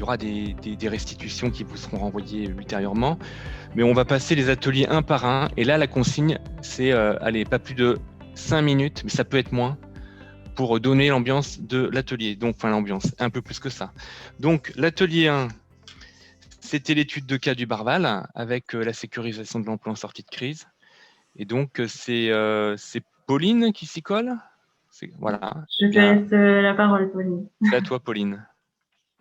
y aura des restitutions qui vous seront renvoyées ultérieurement. Mais on va passer les ateliers un par un. Et là, la consigne, c'est, allez, pas plus de 5 minutes, mais ça peut être moins, pour donner l'ambiance de l'atelier. Donc, enfin, l'ambiance, un peu plus que ça. Donc, l'atelier 1, c'était l'étude de cas du Barval avec la sécurisation de l'emploi en sortie de crise. Et donc, c'est Pauline qui s'y colle. Voilà. Je te laisse la parole, Pauline. C'est à toi, Pauline.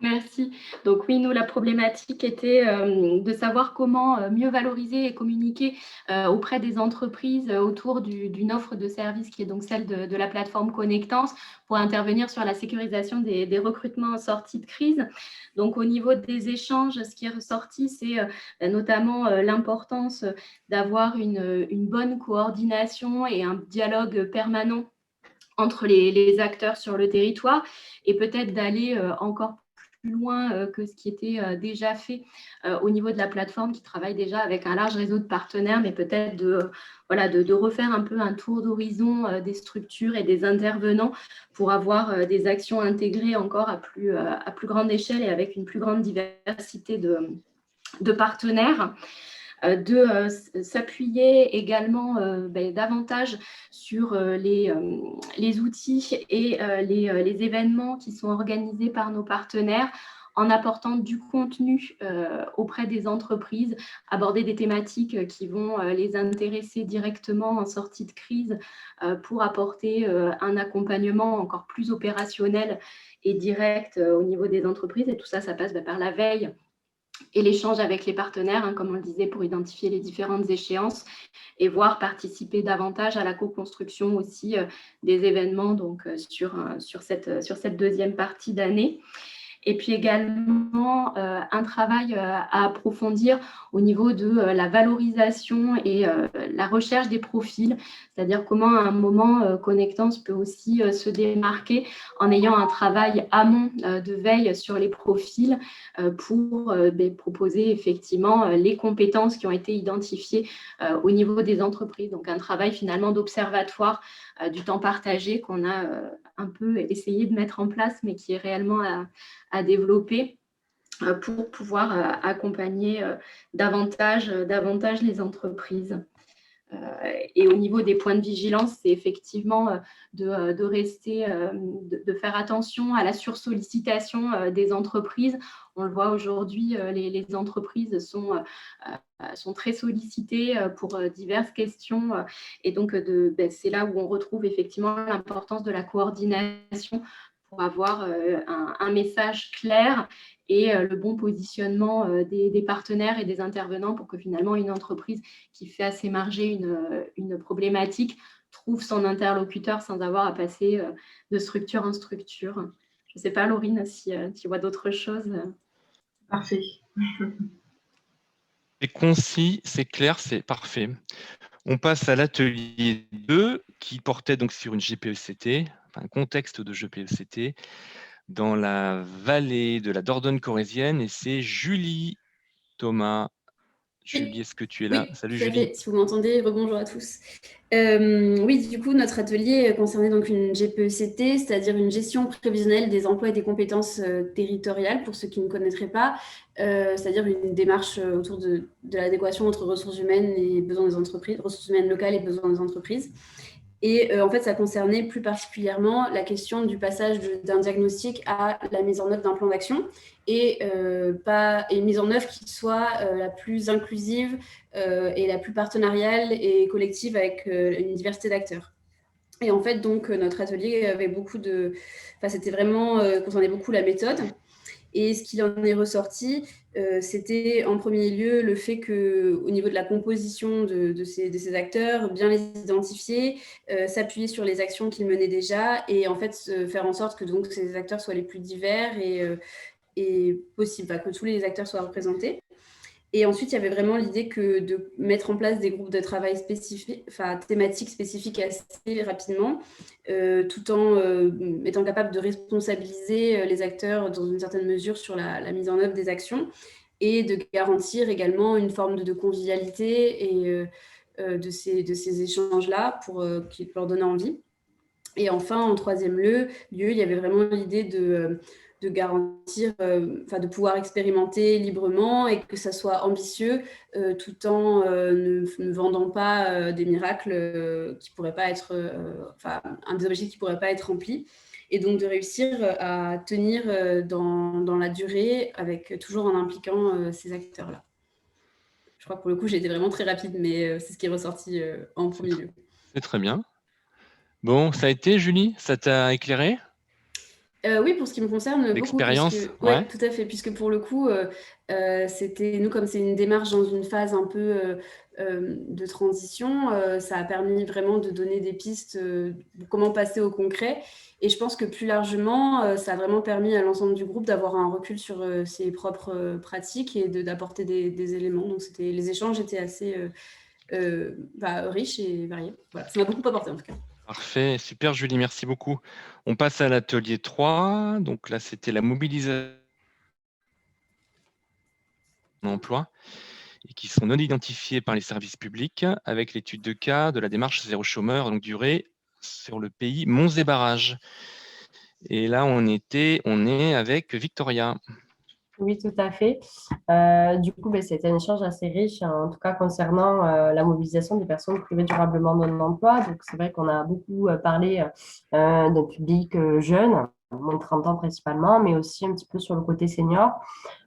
Merci. Donc oui, nous, la problématique était de savoir comment mieux valoriser et communiquer auprès des entreprises autour d'une offre de service qui est donc celle de la plateforme Connectance pour intervenir sur la sécurisation des recrutements en sortie de crise. Donc au niveau des échanges, ce qui est ressorti, c'est notamment l'importance d'avoir une bonne coordination et un dialogue permanent entre les acteurs sur le territoire et peut-être d'aller encore plus loin que ce qui était déjà fait au niveau de la plateforme qui travaille déjà avec un large réseau de partenaires, mais peut-être de refaire un peu un tour d'horizon des structures et des intervenants pour avoir des actions intégrées encore à plus grande échelle et avec une plus grande diversité de partenaires. De s'appuyer également davantage sur les outils et les événements qui sont organisés par nos partenaires en apportant du contenu auprès des entreprises, aborder des thématiques qui vont les intéresser directement en sortie de crise pour apporter un accompagnement encore plus opérationnel et direct au niveau des entreprises. Et tout ça, ça passe par la veille et l'échange avec les partenaires, comme on le disait, pour identifier les différentes échéances et voir participer davantage à la co-construction aussi des événements donc, sur cette deuxième partie d'année. Et puis également un travail à approfondir au niveau de la valorisation et la recherche des profils, c'est-à-dire comment à un moment Connectance peut aussi se démarquer en ayant un travail amont de veille sur les profils pour proposer effectivement les compétences qui ont été identifiées au niveau des entreprises. Donc un travail finalement d'observatoire du temps partagé qu'on a un peu essayé de mettre en place, mais qui est réellement à développer pour pouvoir accompagner davantage les entreprises. Et au niveau des points de vigilance, c'est effectivement de rester, de faire attention à la sursollicitation des entreprises. On le voit aujourd'hui, les entreprises sont très sollicitées pour diverses questions. Et donc, c'est là où on retrouve effectivement l'importance de la coordination pour avoir un message clair et le bon positionnement des partenaires et des intervenants pour que finalement une entreprise qui fait assez marger une problématique trouve son interlocuteur sans avoir à passer de structure en structure. Je ne sais pas, Laurine, si tu vois d'autres choses. Parfait. C'est concis, c'est clair, c'est parfait. On passe à l'atelier 2 qui portait donc sur une GPECT, enfin un contexte de GPECT dans la vallée de la Dordogne corrézienne et c'est Julie Thomas. Julie, est-ce que tu es là? Oui, Salut tout à Julie. fait. Si vous m'entendez, rebonjour à tous. Oui, du coup, notre atelier concernait donc une GPECT, c'est-à-dire une gestion prévisionnelle des emplois et des compétences territoriales, pour ceux qui ne connaîtraient pas, c'est-à-dire une démarche autour de l'adéquation entre ressources humaines et besoins des entreprises, ressources humaines locales et besoins des entreprises. Et en fait, ça concernait plus particulièrement la question du passage d'un diagnostic à la mise en œuvre d'un plan d'action et une mise en œuvre qui soit la plus inclusive et la plus partenariale et collective avec une diversité d'acteurs. Et en fait, donc, notre atelier avait beaucoup de... Enfin, c'était vraiment... concernait beaucoup la méthode. Et ce qu'il en est ressorti, c'était en premier lieu le fait qu'au niveau de la composition de ces acteurs, bien les identifier, s'appuyer sur les actions qu'ils menaient déjà et en fait faire en sorte que donc, ces acteurs soient les plus divers et possible, que tous les acteurs soient représentés. Et ensuite, il y avait vraiment l'idée de mettre en place des groupes de travail spécifiques, thématiques spécifiques assez rapidement, tout en étant capable de responsabiliser les acteurs dans une certaine mesure sur la mise en œuvre des actions et de garantir également une forme de convivialité et de ces échanges-là pour qu'ils leur donnent envie. Et enfin, en troisième lieu, il y avait vraiment l'idée garantir, de pouvoir expérimenter librement et que ça soit ambitieux, tout en ne vendant pas des miracles qui pourraient pas être, des objectifs qui pourraient pas être remplis. Et donc de réussir à tenir dans la durée, avec toujours en impliquant ces acteurs-là. Je crois que pour le coup, j'ai été vraiment très rapide, mais c'est ce qui est ressorti en premier lieu. C'est très bien. Bon, ça a été, Julie? Ça t'a éclairé? Oui, pour ce qui me concerne, beaucoup, L'expérience? puisque Ouais. tout à fait, puisque pour le coup, c'était nous, comme c'est une démarche dans une phase un peu de transition, ça a permis vraiment de donner des pistes de comment passer au concret. Et je pense que plus largement, ça a vraiment permis à l'ensemble du groupe d'avoir un recul sur ses propres pratiques et d'apporter des éléments. Donc les échanges étaient assez riches et variés. Voilà, ça m'a beaucoup apporté en tout cas. Parfait, super Julie, merci beaucoup. On passe à l'atelier 3. Donc là, c'était la mobilisation d'emploi et qui sont non identifiés par les services publics avec l'étude de cas de la démarche zéro chômeur, donc durée sur le pays Monts et Barrages. Et là, on est avec Victoria. Oui, tout à fait. Du coup, c'était un échange assez riche, en tout cas concernant la mobilisation des personnes privées durablement d'un emploi. Donc, c'est vrai qu'on a beaucoup parlé d'un public jeune, moins de 30 ans principalement, mais aussi un petit peu sur le côté senior.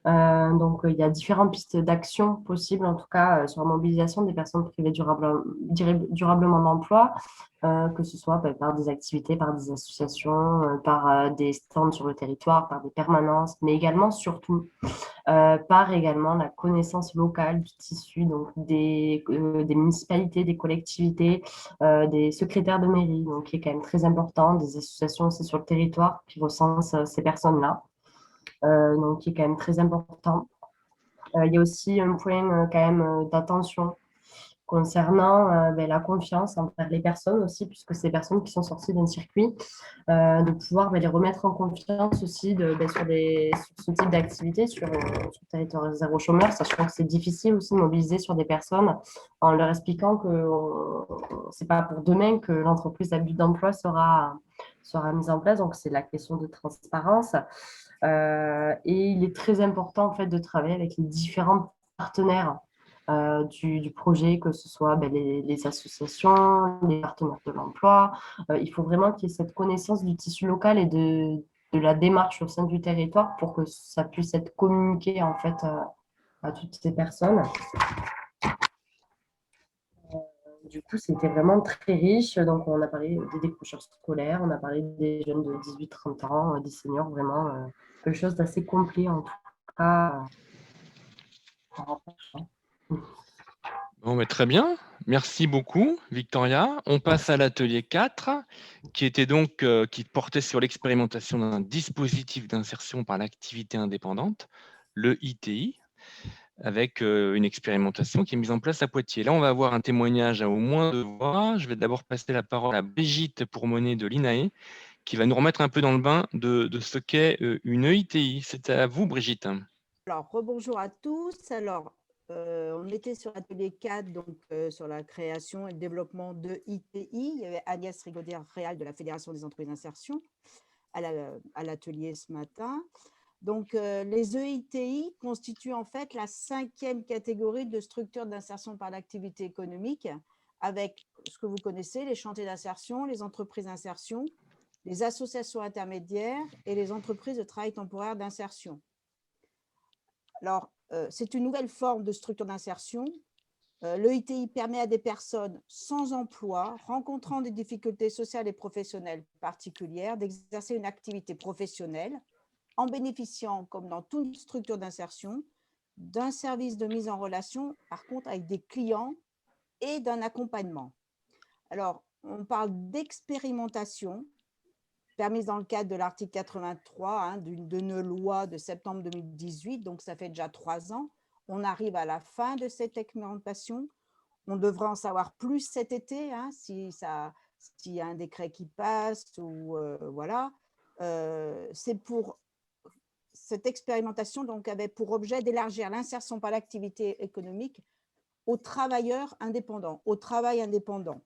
Donc, il y a différentes pistes d'action possibles, en tout cas, sur la mobilisation des personnes privées durablement d'emploi, que ce soit par des activités, par des associations, par des stands sur le territoire, par des permanences, mais également, surtout, par également la connaissance locale du tissu, donc des municipalités, des collectivités, des secrétaires de mairie, donc qui est quand même très important, des associations aussi sur le territoire qui recensent ces personnes-là. Donc qui est quand même très important. Il y a aussi un point quand même d'attention concernant la confiance envers les personnes aussi, puisque ces personnes qui sont sorties d'un circuit, de pouvoir les remettre en confiance aussi sur ce type d'activité, sur le territoire zéro chômeur, sachant que c'est difficile aussi de mobiliser sur des personnes en leur expliquant que c'est pas pour demain que l'entreprise à but d'emploi sera mise en place. Donc, c'est la question de transparence. Et il est très important en fait de travailler avec les différents partenaires du projet, que ce soit les associations, les partenaires de l'emploi. Il faut vraiment qu'il y ait cette connaissance du tissu local et de la démarche au sein du territoire pour que ça puisse être communiqué en fait à toutes ces personnes. Du coup, c'était vraiment très riche. Donc, on a parlé des décrocheurs scolaires, on a parlé des jeunes de 18-30 ans, des seniors, vraiment quelque chose d'assez complet en tout cas. Bon, très bien, merci beaucoup Victoria. On passe à l'atelier 4 qui était donc qui portait sur l'expérimentation d'un dispositif d'insertion par l'activité indépendante, le ITI, avec une expérimentation qui est mise en place à Poitiers. Là, on va avoir un témoignage à au moins 2 voix. Je vais d'abord passer la parole à Brigitte Pourmonnet de l'INAE, qui va nous remettre un peu dans le bain de ce qu'est une EITI. C'est à vous, Brigitte. Alors, rebonjour à tous. Alors, on était sur l'atelier 4, donc sur la création et le développement de ITI. Il y avait Agnès Rigaudière-Réal de la Fédération des entreprises d'insertion à l'atelier ce matin. Donc, les EITI constituent en fait la 5e catégorie de structures d'insertion par l'activité économique, avec ce que vous connaissez, les chantiers d'insertion, les entreprises d'insertion, les associations intermédiaires et les entreprises de travail temporaire d'insertion. Alors, c'est une nouvelle forme de structure d'insertion. L'EITI permet à des personnes sans emploi, rencontrant des difficultés sociales et professionnelles particulières, d'exercer une activité professionnelle en bénéficiant, comme dans toute structure d'insertion, d'un service de mise en relation, par contre, avec des clients et d'un accompagnement. Alors, on parle d'expérimentation permise dans le cadre de l'article 83 d'une loi de septembre 2018, donc ça fait déjà 3 ans. On arrive à la fin de cette expérimentation. On devrait en savoir plus cet été, s'il y a un décret qui passe, ou voilà. Cette expérimentation donc, avait pour objet d'élargir l'insertion par l'activité économique aux travailleurs indépendants, au travail indépendant.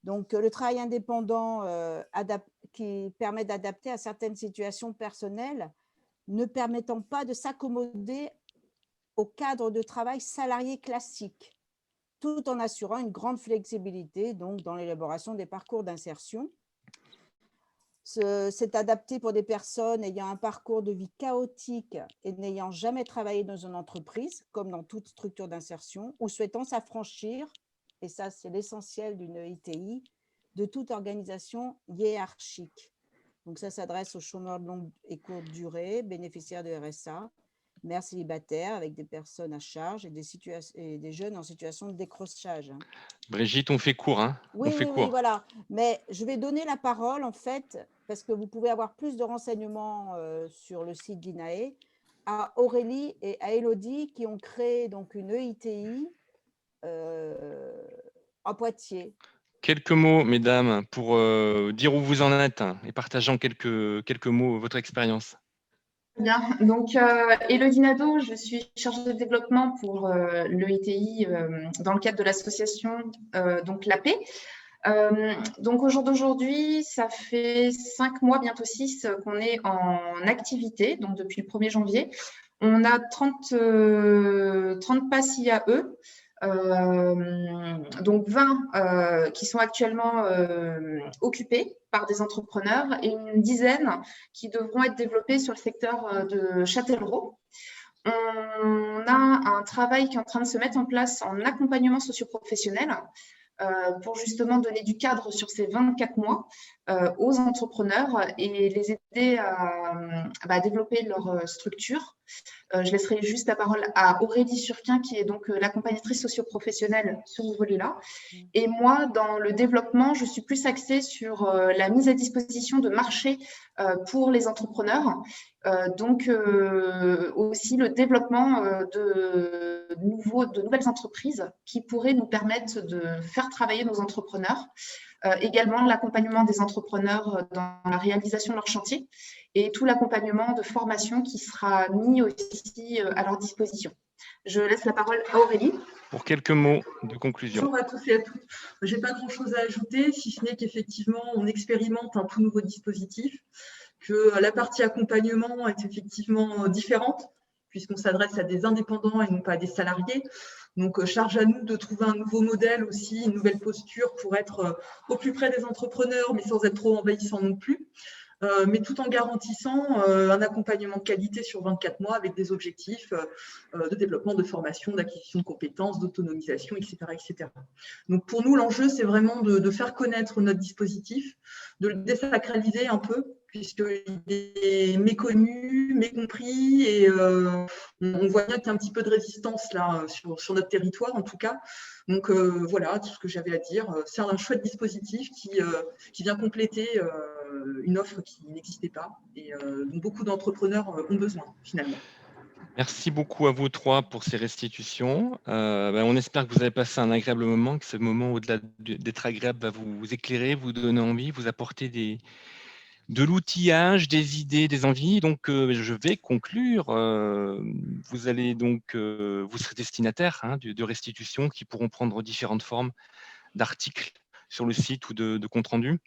Donc, le travail indépendant qui permet d'adapter à certaines situations personnelles ne permettant pas de s'accommoder au cadre de travail salarié classique, tout en assurant une grande flexibilité donc, dans l'élaboration des parcours d'insertion. C'est adapté pour des personnes ayant un parcours de vie chaotique et n'ayant jamais travaillé dans une entreprise, comme dans toute structure d'insertion, ou souhaitant s'affranchir, et ça c'est l'essentiel d'une ITI, de toute organisation hiérarchique. Donc ça s'adresse aux chômeurs de longue et courte durée, bénéficiaires de RSA, mères célibataires avec des personnes à charge et des jeunes en situation de décrochage. Brigitte, on fait court, hein? On Oui, fait oui, oui, court. voilà. Mais je vais donner la parole, en fait, parce que vous pouvez avoir plus de renseignements sur le site d'INAE, à Aurélie et à Élodie qui ont créé donc une EITI à Poitiers. Quelques mots, mesdames, pour dire où vous en êtes et partageant quelques mots votre expérience. Bien, donc Élodie Nadeau, je suis chargée de développement pour l'EITI dans le cadre de l'association donc l'AP. Donc au jour d'aujourd'hui, ça fait 5 mois, bientôt 6, qu'on est en activité, donc depuis le 1er janvier. On a 30 passes IAE, donc 20 qui sont actuellement occupés par des entrepreneurs et une dizaine qui devront être développés sur le secteur de Châtellerault. On a un travail qui est en train de se mettre en place en accompagnement socio-professionnel pour justement donner du cadre sur ces 24 mois aux entrepreneurs et les aider à développer leur structure. Je laisserai juste la parole à Aurélie Surquin, qui est donc l'accompagnatrice socio-professionnelle sur ce volet-là. Et moi, dans le développement, je suis plus axée sur la mise à disposition de marchés pour les entrepreneurs. Donc, aussi le développement de nouvelles entreprises qui pourraient nous permettre de faire travailler nos entrepreneurs. Également l'accompagnement des entrepreneurs dans la réalisation de leur chantier et tout l'accompagnement de formation qui sera mis aussi à leur disposition. Je laisse la parole à Aurélie. Pour quelques mots de conclusion. Bonjour à tous et à toutes. Je n'ai pas grand-chose à ajouter, si ce n'est qu'effectivement, on expérimente un tout nouveau dispositif, que la partie accompagnement est effectivement différente, puisqu'on s'adresse à des indépendants et non pas à des salariés. Donc, charge à nous de trouver un nouveau modèle aussi, une nouvelle posture pour être au plus près des entrepreneurs, mais sans être trop envahissant non plus. Mais tout en garantissant un accompagnement de qualité sur 24 mois avec des objectifs de développement, de formation, d'acquisition de compétences, d'autonomisation, etc., etc. Donc pour nous, l'enjeu, c'est vraiment de faire connaître notre dispositif, de le désacraliser un peu, puisqu'il est méconnu, mécompris, et on voit bien qu'il y a un petit peu de résistance là sur notre territoire en tout cas. Donc voilà, tout ce que j'avais à dire. C'est un chouette dispositif qui vient compléter une offre qui n'existait pas et dont beaucoup d'entrepreneurs ont besoin finalement. Merci beaucoup à vous trois pour ces restitutions. On espère que vous avez passé un agréable moment, que ce moment, au-delà d'être agréable, va vous éclairer, vous donner envie, vous apporter de l'outillage, des idées, des envies. Donc, je vais conclure. Vous allez donc, vous serez destinataire de restitutions qui pourront prendre différentes formes d'articles sur le site ou de comptes rendus.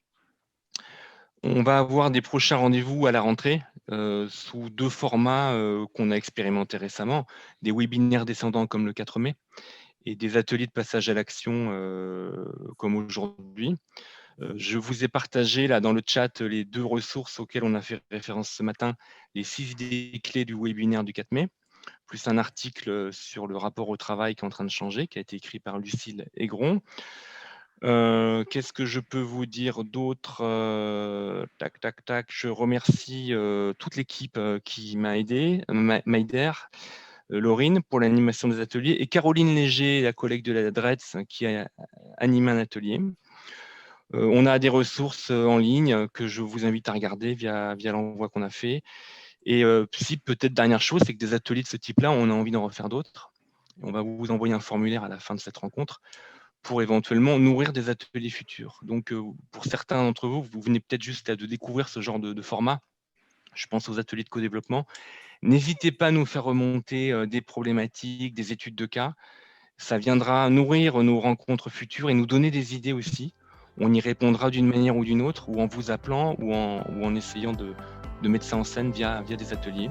On va avoir des prochains rendez-vous à la rentrée sous 2 formats qu'on a expérimentés récemment, des webinaires descendants comme le 4 mai et des ateliers de passage à l'action comme aujourd'hui. Je vous ai partagé là dans le chat les 2 ressources auxquelles on a fait référence ce matin, les 6 idées clés du webinaire du 4 mai, plus un article sur le rapport au travail qui est en train de changer, qui a été écrit par Lucille Aigron. Qu'est-ce que je peux vous dire d'autre? Tac, tac, tac. Je remercie toute l'équipe qui m'a aidé, Maïder, Laurine pour l'animation des ateliers et Caroline Léger, la collègue de la DRETS, qui a animé un atelier. On a des ressources en ligne que je vous invite à regarder via l'envoi qu'on a fait. Et si peut-être dernière chose, c'est que des ateliers de ce type-là, on a envie d'en refaire d'autres. On va vous envoyer un formulaire à la fin de cette rencontre pour éventuellement nourrir des ateliers futurs. Donc, pour certains d'entre vous, vous venez peut-être juste de découvrir ce genre de format. Je pense aux ateliers de co-développement. N'hésitez pas à nous faire remonter des problématiques, des études de cas. Ça viendra nourrir nos rencontres futures et nous donner des idées aussi. On y répondra d'une manière ou d'une autre, ou en vous appelant, ou en essayant de de mettre ça en scène via des ateliers.